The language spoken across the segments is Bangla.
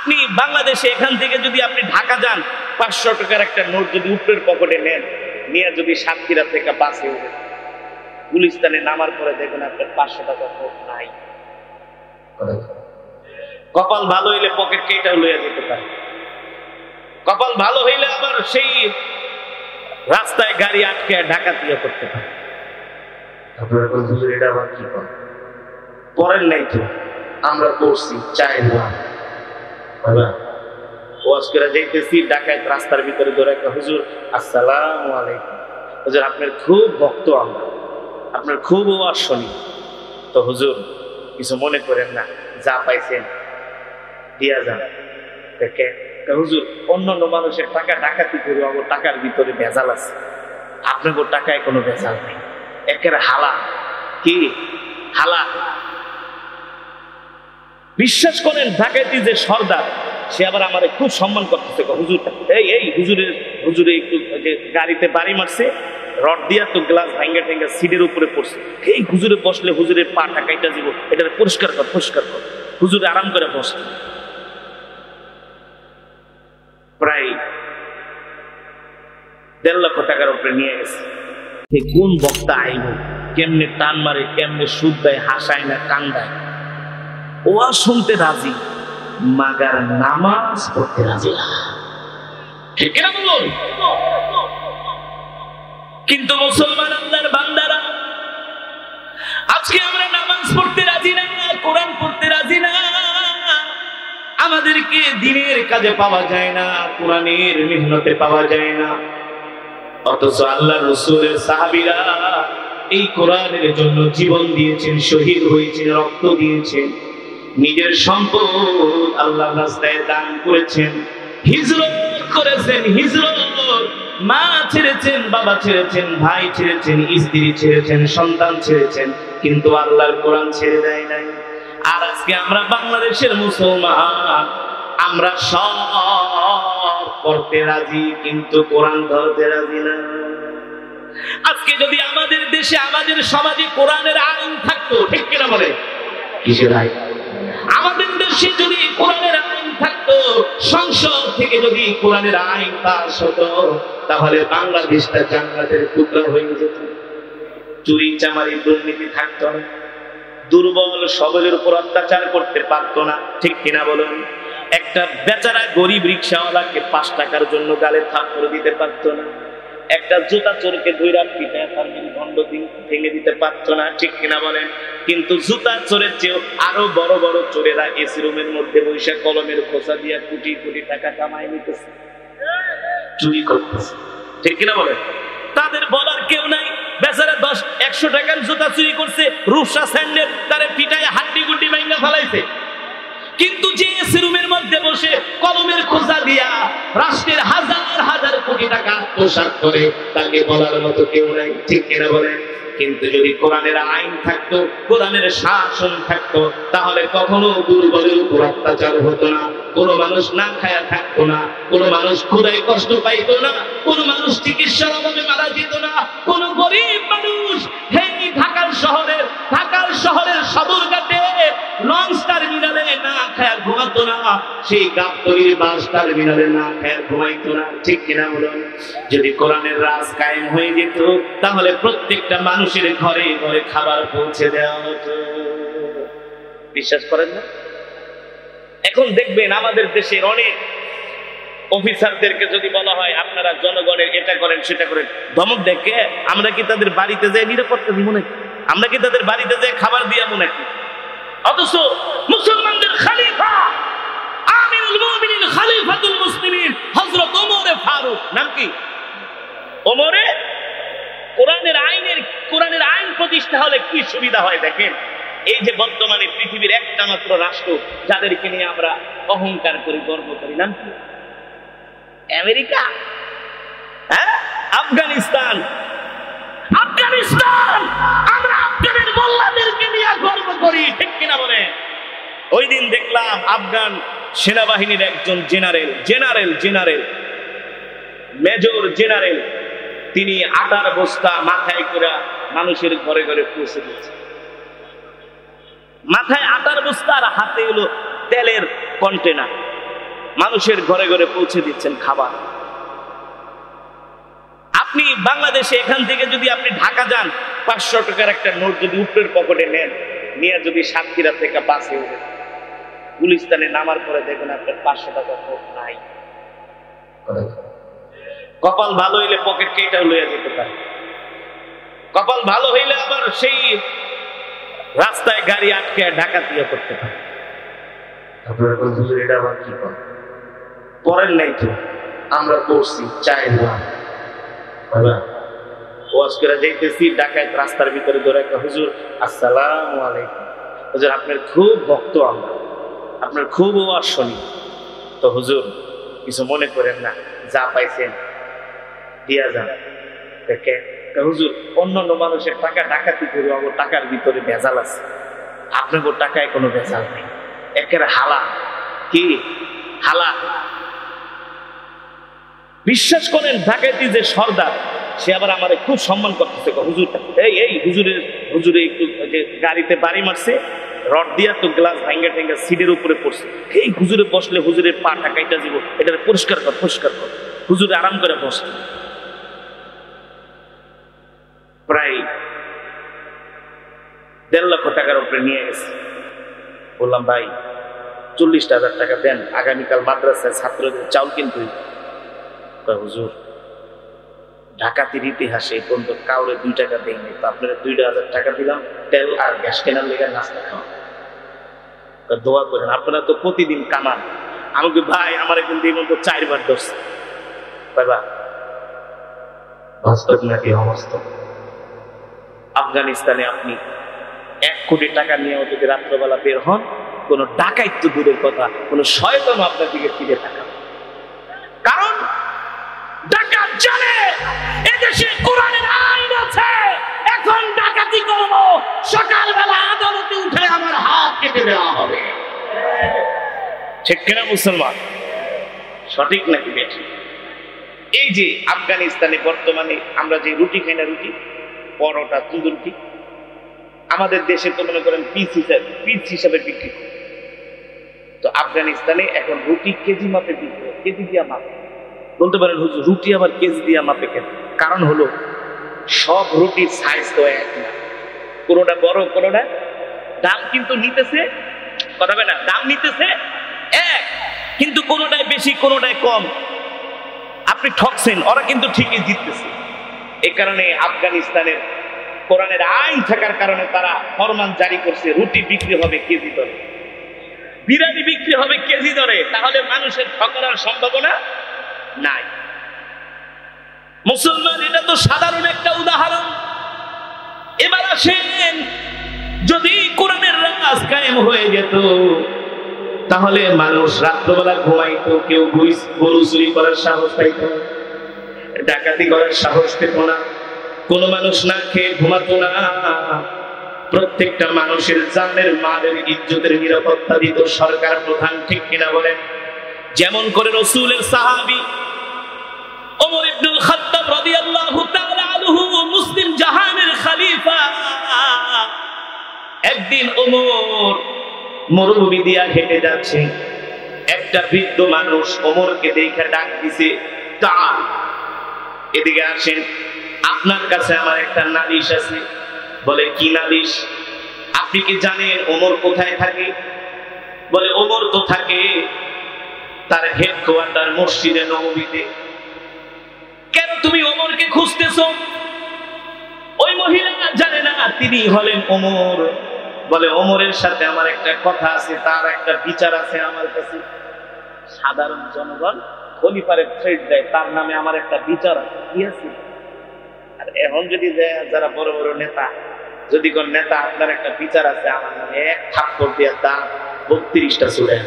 আপনি বাংলাদেশে এখান থেকে যদি আপনি ঢাকা যান, 500 টাকার একটা নোট যদি উপরের পকেটে নেন, নিয়ে যদি সাতক্ষীরা থেকে বাসে উঠেন, গুলিস্তানে নামার পরে দেখবেন আপনার 500 টাকার নোট নাই। কপাল ভালো হইলে পকেট কেটে লইয়া যেতে পারে, কপাল ভালো হইলে আবার সেই রাস্তায় গাড়ি আটকে ডাকাতিয়া করতে পারে। আপনারা এটা আবার কি করেন? পরের নাই তো আমরা করছি চাইলাম ওয়াজ করে যাইতেছি, ডাকাত রাস্তার ভিতরে ধরে একটা, হুজুর আসসালামু আলাইকুম, হুজুর আপনার খুব ভক্ত আমরা, আপনার খুব ওয়াজ শুনি, তো হুজুর কিছু মনে করেন না, যা পাইছেন দিয়া যান। দেখে হুজুর অন্যান্য মানুষের টাকা ডাকাতি করে আমার টাকার ভিতরে ভেজাল আছে, আপনার টাকায় কোনো ভেজাল নেই, একেবারে হালাল। কি হালাল? বিশ্বাস করেন ডাকাতি যে সর্দার, সে আবার আমার খুব সম্মান করতেছে, হুজুর এই হুজুরে একটু যে গাড়িতে বাড়ি মারছে, রড দিয়া তো গ্লাস ভাঙ্গা ঠেঙ্গা সিটের উপরে পড়ছে, এই হুজুরে বসলে হুজুরের পা টাকাইটা দিব, এটা পরিষ্কার কর হুজুরে আরাম করে বসে। প্রায় 1.5 লক্ষ টাকার উপরে নিয়ে গেছে। কোন বক্তা আইব, কেমনে টান মারে, কেমনে সুদ দেয়, হাসায় না কান্দায়, ওয়াজ শুনতে রাজি, মাগার নামাজ পড়তে রাজি না। ঠিক না বলুন? কিন্তু মুসলমান আল্লাহর বান্দারা, আজকে আমরা নামাজ পড়তে রাজি না, কোরআন পড়তে রাজি না, আমাদেরকে দ্বীনের কাজে পাওয়া যায় না, কোরআনের মেহনতে পাওয়া যায় না। অথচ আল্লাহর রাসূলের সাহাবীরা এই কোরআনের জন্য জীবন দিয়েছেন, শহীদ হয়েছেন, রক্ত দিয়েছেন, নিজের সম্পদ আল্লাহর রাস্তায় দান করেছেন, হিজরত করেছেন, হিজরত, মা ছেড়েছেন, বাবা ছেড়েছেন, ভাই ছেড়েছেন, স্ত্রী ছেড়েছেন, সন্তান ছেড়েছেন, কিন্তু আল্লাহর কোরআন ছেড়ে দেয় নাই। আর আজকে আমরা বাংলাদেশের মুসলমান, আমরা সব করতে রাজি, কিন্তু কোরআন ধরতে রাজি না। আজকে যদি আমাদের দেশে, আমাদের সমাজে কোরআনের আইন থাকতো, ঠিক কিনা বলে? কিসের আইন? আমাদের দেশে যদি কোরআনের আইন থাকতো, সংসদ থেকে যদি কোরআনের আইন পাস হতো, তাহলে বাংলাদেশটা জান্নাতের টুকরা হয়ে যেত। চুরি চামারি দুর্নীতি থাকতো না, দুর্বল সবলের উপর অত্যাচার করতে পারতো না, ঠিক কিনা বলুন? একটা বেচারা গরিব রিক্সাওয়ালাকে 5 টাকার জন্য গালে থাপ্পড় দিতে পারতো না, একটা জুতা চোরকে 2 রাত পিটায় তার মেরুদণ্ড ভেঙে দিতে পারতো না, ঠিক কিনা বলেন? কিন্তু জুতা চোরের চেয়েও আরো বড় বড় চোরেরা এসি রুমের মধ্যে বসে কলমের খোসা দিয়ে কোটি কোটি টাকা কামাই নিতেছে, চুরি করতেছে, ঠিক কিনা বলেন? তাদের বলার কেউ নাই। বেচারা 100 টাকার জুতা চুরি করছে, রূপসা স্যান্ডেল, তারে পিটায় হাড্ডি গুড্ডি ভাঙা ফেলাইছে। কিন্তু যে এসি রুমের মধ্যে বসে কলমের খোঁজা দিয়া রাষ্ট্রের হাজার হাজার কোটি টাকা আত্মসাৎ করে, তাকে বলার মতো কেউ নাই, ঠিক কিনা বলেন? কিন্তু যদি কোরআনের আইন থাকতো, কোরআনের শাসন থাকতো, তাহলে কখনো দুর্বলের উপর অত্যাচার হতো না, কোনো মানুষ না খায়া থাকতো না, কোনো মানুষ ক্ষুধায় কষ্ট পাইতো না, কোনো মানুষ চিকিৎসার অভাবে মারা যেত না, কোনো গরিব মানুষ ঢাকার শহরের সদরঘাটে লঞ্চ টার্মিনালে না খায়া ঘুমাতো না, সেই গাবতলীর বাস টার্মিনালে না খায়া ঘুমাইতো না, ঠিক কিনা বলুন? যদি কোরআনের রাজ কায়েম হয়ে যেত, তাহলে প্রত্যেকটা মানুষের ঘরে ঘরে খাবার পৌঁছে দেওয়া হতো। বিশ্বাস করেন না? এখন দেখবেন আমাদের দেশের অনেক অফিসারদেরকে যদি বলা হয় আপনারা জনগণের এটা করেন সেটা করেন, ধমক দেখে আমরা কি তাদের বাড়িতে যাই নিরাপত্তা দিব নাকি? আমরা কি তাদের বাড়িতে যাই খাবার দিয়াবো নাকি? অথচ মুসলমানদের খলিফা, আমিরুল মুমিনিন, খলিফাতুল মুসলিমিন হযরত ওমর ফারুক, নাম কি? ওমরে কোরআনের আইন প্রতিষ্ঠা হলে কি সুবিধা হয় দেখেন। এই যে বর্তমানে পৃথিবীর একটা মাত্র রাষ্ট্র যাদেরকে নিয়ে আমরা অহংকার করি, গর্ব করি, নাম কি? আমেরিকা, হ্যাঁ? আফগানিস্তান, আমরা আফগানের মোল্লাদেরকে নিয়ে গর্ব করি, ঠিক কিনা বলে? ওই দিন দেখলাম আফগান সেনাবাহিনীর একজন জেনারেল, মেজর জেনারেল, তিনি আটার বস্তা মাথায় করে মানুষের ঘরে ঘরে পৌঁছে দিয়েছে। মাথায় আটার বস্তা আর হাতে হলো তেলের কন্টেনার। মানুষের ঘরে ঘরে পৌঁছে দিচ্ছেন খাবার। আপনি বাংলাদেশে এখান থেকে যদি আপনি ঢাকা যান, 500 টাকার একটা নোট যদি উপরের পকেটে নেন, নিয়ে যদি সাতক্ষীরা থেকে বাসে উঠেন, গুলিস্তানে নামার পরে দেখুন আপনার 500 টাকার নোট নাই। কপাল ভালো হইলে পকেট কেটে লইয়া যেতে পারে, কপাল ভালো হইলে আবার সেই রাস্তায় গাড়ি আটকে ডাকাতিয়া করতে পারে। আপনারা এটা আবার কি পড়েন নাই তো? আমরা পড়ছি, চাইলাম ওয়াজ করে যাইতেছি, ডাকাত রাস্তার ভিতরে ধরে, হুজুর আসসালামু আলাইকুম, হুজুর আপনার খুব ভক্ত আমরা, আপনার খুব ওয়াজ শুনি, তো হুজুর কিছু মনে করেন না, যা পাইছেন দিয়া যান। দেখে হুজুর অন্যান্য মানুষের টাকা ডাকাতি করে আমার টাকার ভিতরে ভেজাল আছে, আপনার টাকায় কোনো ভেজাল নেই, একের হালা। কি হালা? বিশ্বাস করেন ডাকাতি যে সর্দার, সে আবার আমার খুব সম্মান করতেছে। হুজুর এই হুজুরে একটু গাড়িতে বাড়ি মারছে, রড দিয়া তো গ্লাস ভাঙ্গা ঠেঙ্গা সিটের উপরে পড়ছে, এই হুজুরে বসলে হুজুরের পা টাকাইটা দিব, এটা পরিষ্কার কর পরিষ্কার কর। হুজুরে আরাম করে বসে, প্রায় 1.5 লক্ষ টাকার উপরে নিয়ে গেছে। বললাম ভাই 40,000 টাকা দেন, আগামীকাল মাদ্রাসায় ছাত্রদের চাউল কিন্তু। হুজুর ডাকাতির ইতিহাসে এই পর্যন্ত কাউরে 2 টাকা দেয়নি, তো আপনারা 2,000 টাকা দিলাম তেল আর গ্যাস কেনার লেগে, নাস্তা খাওয়া, দোয়া করেন, আপনারা তো প্রতিদিন কামান। আমাকে ভাই আমার কিন্তু এই মতো 4 বার ধরছে। বাবা বাস্তব নাকি অবাস্তব? আফগানিস্তানে আপনি 1 কোটি টাকা নিয়েও যদি রাত্রবেলা বের হন, কোন ডাকাইত দূরের কথা, কোন শয়তান আপনার দিকে ফিরে থাকা। কারণ ডাকাত জানে এদেশে কোরআনের আইন আছে, এখন ডাকাতি করব, সকালবেলা আদালতে উঠে আমার হাত কেটে দেওয়া হবে। ঠিক কিনা মুসলমান? সঠিক নাকি বেঠিক? এই যে আফগানিস্তানে বর্তমানে আমরা যে রুটি খাই না, রুটি পরোটা তন্দুরি, আমাদের দেশে তো মনে করেন পিস হিসাবে বিক্রি করে, তো আফগানিস্তানে এখন রুটি কেজি মাপে বিক্রি হয়, কেজি দিয়া মাপে। বলতে পারেন হুজুর রুটি আবার কেজি দিয়া মাপে কেন? কারণ হলো সব রুটির সাইজ তো এক না, কোনোটা বড় কোনোটা, দাম কিন্তু নিতেছে, কথা বলে না, দাম নিতেছে এক, কিন্তু কোনোটাই বেশি কোনোটাই কম। আপনি ঠকছেন, ওরা কিন্তু ঠিকই জিততেছে। এই কারণে আফগানিস্তানের কোরআনের আইন থাকার কারণে তারা ফরমান জারি করছে, রুটি বিক্রি হবে কেজি দরে, বিরিয়ানি বিক্রি হবে কেজি দরে, তাহলে মানুষের ঠকানোর সম্ভাবনা নাই। মুসলমান, এটা তো সাধারণ একটা উদাহরণ। এবার আসেন, যদি কোরআনের রাজ কায়েম হয়ে যেত, তাহলে মানুষ রাত্রবেলা ঘুমাইতো, কেউ গরু চুরি করার সাহস পাইত, ডাকাতি করার সাহস পেত না, কোন মানুষ না খেয়ে ঘুমাতো না, প্রত্যেকটা মানুষের জানের মালের ইজ্জতের নিরাপত্তা দিত সরকার প্রধান। ঠিক কিনা বলেন? যেমন করে রাসূলের সাহাবী ওমর ইবনুল খাত্তাব রাদিয়াল্লাহু তাআলা আনহু, মুসলিম জাহানের খলিফা, একদিন ওমর মরুভূমি দিয়া হেঁটে যাচ্ছে, একটা বৃদ্ধ মানুষ ওমরকে দেখে ডাক দিছে, তাআল এদিকে আসেন, আপনার কাছে আমার একটা নালিশ আছে। বলে কি নালিশ? আপনি কি জানেন ওমর কোথায় থাকে? বলে ওমর তো থাকে তার হেডকোয়ার্টার মসজিদে নববীতে। কেন তুমি ওমরকে খুঁজতেছো? ওই মহিলা জানে না তিনি হলেন ওমর। বলে ওমরের সাথে আমার একটা কথা আছে, তার একটা বিচার আছে আমার কাছে। সাধারণ জনগণ খলিফারে থ্রেট দেয়, তার নামে আমার একটা বিচার আছে, কি আছে? আর এখন যদি যারা বড় বড় নেতা, যদি কোন নেতা আপনার একটা বিচার আছে আমার নামে, এক থাপ্পড় দিয়ে দাম 32টা চলে,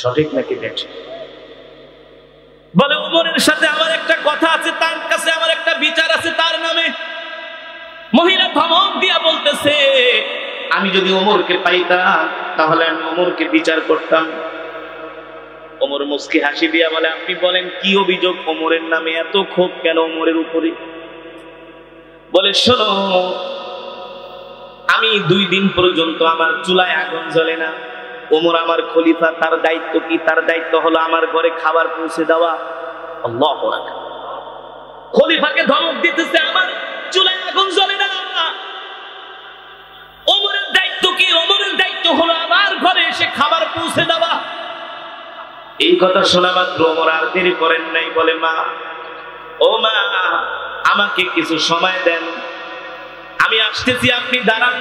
সঠিক নাকি বেঠিক? বলে ওমরের সাথে আমার একটা কথা আছে, তার কাছে আমার একটা বিচার আছে তার নামে। মহিলা ধমক দিয়া বলতেছে, আমি যদি ওমরকে পাইতাম তাহলে আমি ওমরকে বিচার করতাম। ওমর মুস্কি হাসি দিয়া বলে, আপনি বলেন কি অভিযোগ? ওমরের নামে এত ক্ষোভ কেন ওমরের উপরে? বলে শোনো, আমি 2 দিন পর্যন্ত আমার চুলায় আগুন জ্বলে না, ওমর আমার খলিফা, তার দায়িত্ব কি? তার দায়িত্ব হলো আমার ঘরে খাবার পৌঁছে দেওয়া। আল্লাহু আকবার। খলিফাকে ধমক দিতেছে, আমার চুলায় আগুন জ্বলে না। ওমরের দায়িত্ব কি? ওমরের দায়িত্ব হলো আমার ঘরে এসে খাবার পৌঁছে দেওয়া। এই কথা শোনা মাত্র ওমর আর দেরি করেন নাই, বলে মা, ও মা, আমাকে কিছু সময় দেন, আমি আসতেছি, আপনি দাঁড়ান।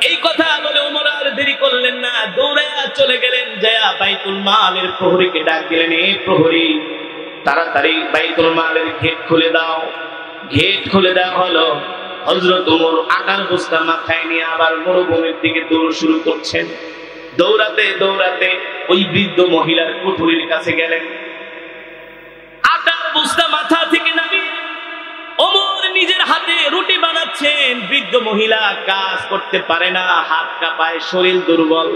এই কথা বলে ওমর আর দেরি করলেন না, দৌড়াইয়া চলে গেলেন। যায়া বাইতুল মালের প্রহরীকে ডাক দিলেন, এই প্রহরী, তাড়াতাড়ি বাইতুল মালের গেট খুলে দাও। গেট খুলে দেওয়া হলো। হযরত ওমর আটার বস্তা মাথায় নিয়ে আবার মরুভূমির দিকে দৌড় শুরু করছেন। দৌড়াতে দৌড়াতে ওই বৃদ্ধ মহিলার কুঠুরির কাছে গেলেন। আটার বস্তা মাথা থেকে নামিয়ে ওমর নিজের হাতে রুটি বানাচ্ছেন। বৃদ্ধ মহিলা কাজ করতে পারে না, হাত কাঁপায়, শরীর দুর্বল।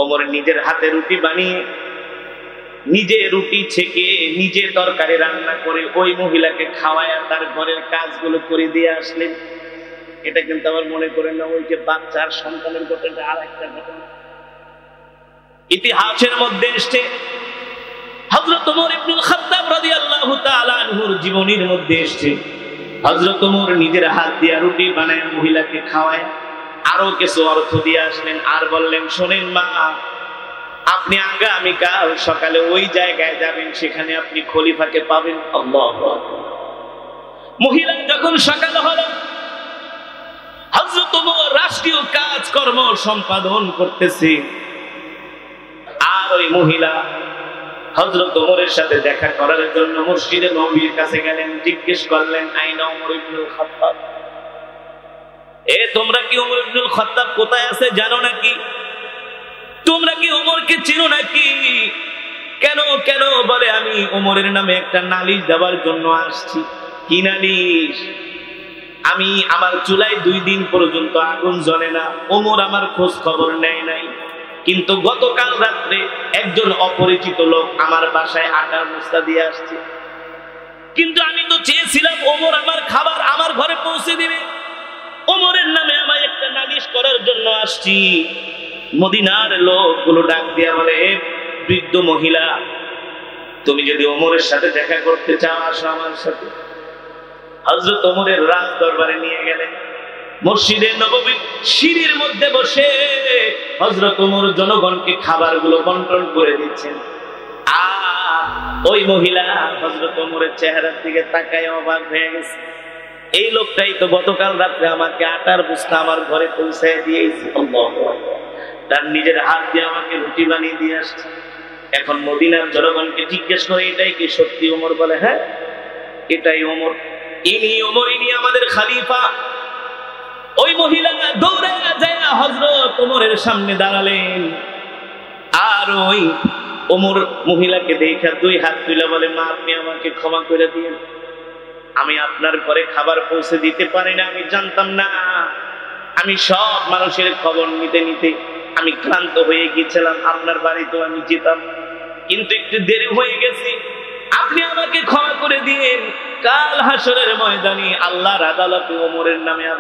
ওমর নিজের হাতে রুটি বানিয়ে, নিজে রুটি ছেঁকে, নিজে তরকারি রান্না করে ওই মহিলাকে খাওয়ায় তার ঘরের কাজগুলো করে দিয়ে আসলেন। এটা কিন্তু আবার মনে করেন না ওই যে বাচ্চার সন্তানের ঘটনা, আর একটা ঘটনা ইতিহাসের মধ্যে এসছে। হযরত ওমর ইবনুল খাত্তাব রাদিয়াল্লাহু তাআলা আনহুর জীবনীর মধ্যে এসছে, হযরত ওমর নিজের হাত দিয়ে রুটি বানায় মহিলাকে খাওয়ায়, আরো কিছু অর্থ দিয়ে আসলেন। আর বললেন, শোনেন মা, আপনি আগামীকাল সকালে ওই জায়গায় যাবেন, সেখানে আপনি খলিফাকে পাবেন। আল্লাহু আকবার। মহিলা যখন সকাল হলো, হযরত ওমর রাষ্ট্রীয় কাজকর্ম সম্পাদন করতেছে, আর ওই মহিলা হযরত ওমরের সাথে দেখা করার জন্য মসজিদে নববীর কাছে গেলেন। জিজ্ঞেস করলেন, আইনা ওমর ইবনুল খাত্তাব? তোমরা কি ওমর ইবনুল খাত্তাব কোথায় আছে জানো নাকি? তোমরা কি ওমরকে চিনো নাকি? কেন কেন? বলে, আমি ওমরের নামে একটা নালিশ দেওয়ার জন্য আসছি। কি নালিশ? আমি আমার চুলায় 2 দিন পর্যন্ত আগুন জ্বলে না, ওমর আমার খোঁজ খবর নেয় নাই, কিন্তু গতকাল রাত্রে একজন অপরিচিত লোক আমার বাসায় আটার বস্তা দিয়ে আসছে, কিন্তু আমি তো চেয়েছিলাম ওমর আমার খাবার আমার ঘরে পৌঁছে দিবে। ওমরের নামে আমার একটা নালিশ করার জন্য আসছি। মদিনার লোকগুলো ডাক দিয়া বলে, বৃদ্ধ মহিলা, তুমি যদি ওমরের সাথে দেখা করতে চাও, আসো আমার সাথে। হযরত ওমরের রাজ দরবারে নিয়ে গেলেন। মসজিদে নববীর সিঁড়ির মধ্যে বসে হযরত ওমর জনগণকে খাবারগুলো বন্টন করে দিচ্ছেন। আর ওই মহিলা হযরত ওমরের চেহারার দিকে তাকায় অবাক হয়ে গেছে। এই লোকটাই তো গতকাল রাত্রে আমাকে আটার বস্তা আমার ঘরে পৌঁছায় দিয়েছে। তার নিজের হাত দিয়ে আমাকে রুটি বানিয়ে দিয়ে আসছে। এখন মদিনার জনগণকে জিজ্ঞেস করে, এটাই কি সত্যি? ওমর বলে, হ্যাঁ, এটাই ওমর, ইনি ওমর, ইনি আমাদের খলিফা। ওই মহিলা দৌড়ে যায় হযরত ওমরের সামনে দাঁড়ালেন। আর ওই ওমর মহিলাকে দেখে 2 হাত তুলে বলে, মা, আপনি আমাকে ক্ষমা করে দিন, আমি আপনার ঘরে খাবার পৌঁছে দিতে পারি না, আমি জানতাম না। আমি সব মানুষের খবর নিতে নিতে আমি ক্লান্ত হয়ে গিয়েছিলাম, আপনার বাড়িতেও আমি যেতাম, কিন্তু একটু দেরি হয়ে গেছি, আপনি আমাকে ক্ষমা করে দিন। কাল হাসরের ময়দানে আল্লাহর আদালতে ওমরের নামে